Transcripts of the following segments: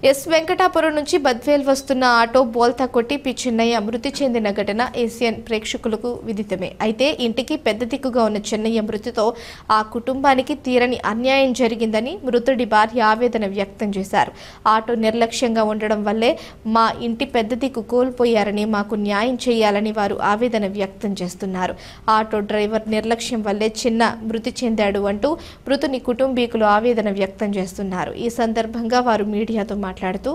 Yes Venkatapuram నుంచి బద్వేల్ వస్తున్న auto బోల్తా కొట్టి పిచ్చిన్నయ్య మృతి చెందిన ఘటన ఏసియన్ ప్రేక్షకులకు విదితమే. అయితే ఇంటికి పెద్ద దిక్కుగా ఉన్న చెన్నయ్య మృతితో ఆ కుటుంబానికి తీరని అన్యాయం జరిగిందని మృతుడి భార్య ఆవేదన వ్యక్తం చేశారు. ఆటో నిర్లక్ష్యంగా ఉండడం వల్లే మా ఇంటి పెద్ద దిక్కు కోల్పోయారని, మాకు న్యాయం చేయాలని వారు ఆవేదన వ్యక్తం చేస్తున్నారు. ఆటో డ్రైవర్ నిర్లక్ష్యం వల్లే చిన్న మృతి చెందాడు అంటూ మృతుని కుటుంబీకులు ఆవేదన వ్యక్తం చేస్తున్నారు. ఈ సందర్భంగా వారు మీడియాతో మాట్లాడుతూ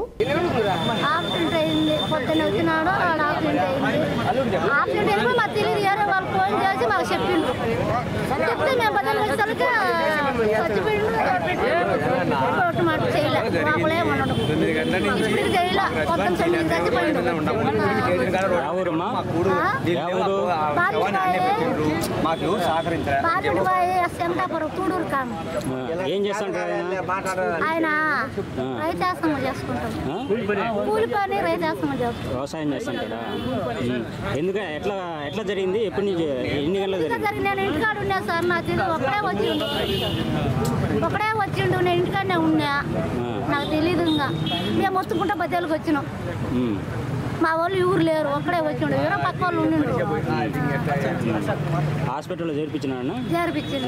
ఆయన రైతాశ్రమం చేసుకుంటాం, కూలి పని రైతాశ్రమం చేస్తాం, వ్యవసాయం చేస్తుంటాడా? ఎందుకంటే ఎట్లా జరిగింది? ఎప్పటి నుంచి ఎన్ని గంటలు జరిగింది? నేను ఇంటికాడ ఉన్నా సార్, నాకు ఒకడే వచ్చిండు, నేను ఇంటికాడనే ఉన్నా, నాకు తెలీదు. ఇంకా మేము మొత్తుకుంటా బద్దెలకు వచ్చినాం, మా వాళ్ళు ఎవరు లేరు, ఒక్కడే వచ్చిండు, ఎవరో పక్క వాళ్ళు ఉండిండు. హాస్పిటల్లో చేర్పించినాడు.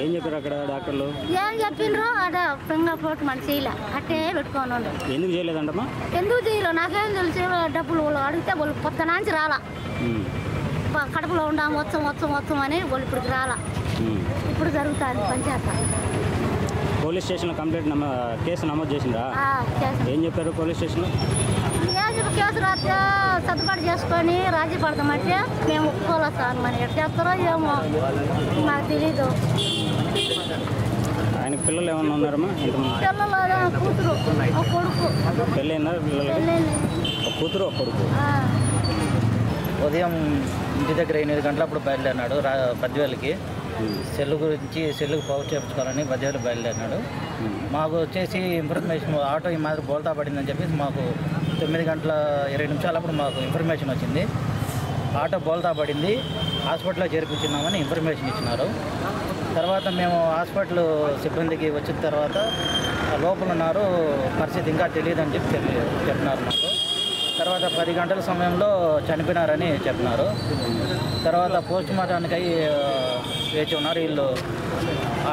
ఏం చెప్పారు అక్కడ డాక్టర్లు? ఏం చెప్పిండ్రు అడ ఫింగర్ పోటు మన చేయలే, అట్టే పెట్టుకోను. ఎందుకు చేయలేదంటమ్మా? ఎందుకు చేయలే నాకేం తెలుసు, డబ్బులు వాళ్ళు అడిగితే వాళ్ళు పొద్దునాంచి రాలా, కడుపులో ఉండాము వచ్చం అని వాళ్ళు ఇప్పటికి రాలా. ఇప్పుడు జరుగుతుంది పంచాయతీ. పోలీస్ స్టేషన్లో కంప్లైంట్ కేసు నమోదు చేసిందా? ఏం చెప్పారు పోలీస్ స్టేషన్లో? కేసు రాత్రి సర్దుబాటు చేసుకొని రాజీ పడదామంటే మేము ఒప్పుకోలే సార్, మరి ఎట్లా చేస్తారో ఏమో నాకు తెలీదు. ఆయనకు పిల్లలు ఏమన్నా ఉన్నారమ్మా? పిల్లలు కూతురు ఒక కొడుకు. పెళ్ళైందా? ఒక కూతురు ఒక కొడుకు. ఉదయం ఇంటి దగ్గర 8 గంటలప్పుడు బయలుదేరినాడు బద్వేలుకి. సెల్లుకు పవర్ చేయించుకోవాలని బద్వేలు బయలుదేరినాడు. మాకు వచ్చేసి ఇన్ఫర్మేషన్ ఆటో ఈ మాదిరి బోల్తా పడిందని చెప్పేసి మాకు 9:20 అప్పుడు మాకు ఇన్ఫర్మేషన్ వచ్చింది. ఆటో బోల్తా పడింది, హాస్పిటల్లో చేర్పించున్నామని ఇన్ఫర్మేషన్ ఇచ్చినారు. తర్వాత మేము హాస్పిటల్ సిబ్బందికి వచ్చిన తర్వాత లోపల ఉన్నారు, పరిస్థితి ఇంకా తెలియదని చెప్పినారు మాకు. తర్వాత 10 గంటల సమయంలో చనిపోయినారని చెప్పినారు. తర్వాత పోస్ట్ మార్టానికి వేచి ఉన్నారు. వీళ్ళు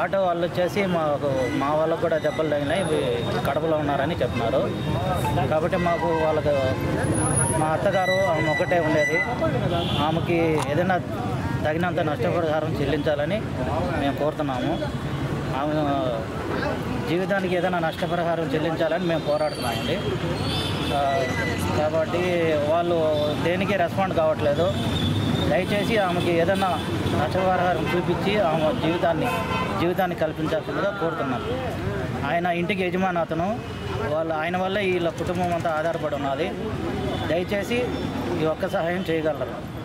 ఆటో వాళ్ళు వచ్చేసి మా వాళ్ళకు కూడా దెబ్బలు తగినాయి, కడపలో ఉన్నారని చెప్పినారు. కాబట్టి మాకు వాళ్ళకు మా అత్తగారు ఆమె ఒకటే ఉండేది, ఆమెకి ఏదైనా తగినంత నష్టపరిహారం చెల్లించాలని మేము కోరుతున్నాము. ఆమె జీవితానికి ఏదైనా నష్టపరిహారం చెల్లించాలని మేము పోరాడుతున్నామండి. కాబట్టి వాళ్ళు దేనికి రెస్పాండ్ కావట్లేదు. దయచేసి ఆమెకి ఏదైనా నష్టపరిహారం చూపించి ఆమె జీవితాన్ని కల్పించాల్సిందిగా కోరుతున్నాను. ఆయన ఇంటికి యజమాని అతను, ఆయన వల్ల వీళ్ళ కుటుంబం అంతా ఆధారపడి ఉన్నది. దయచేసి ఈ ఒక్క సహాయం చేయగలరు.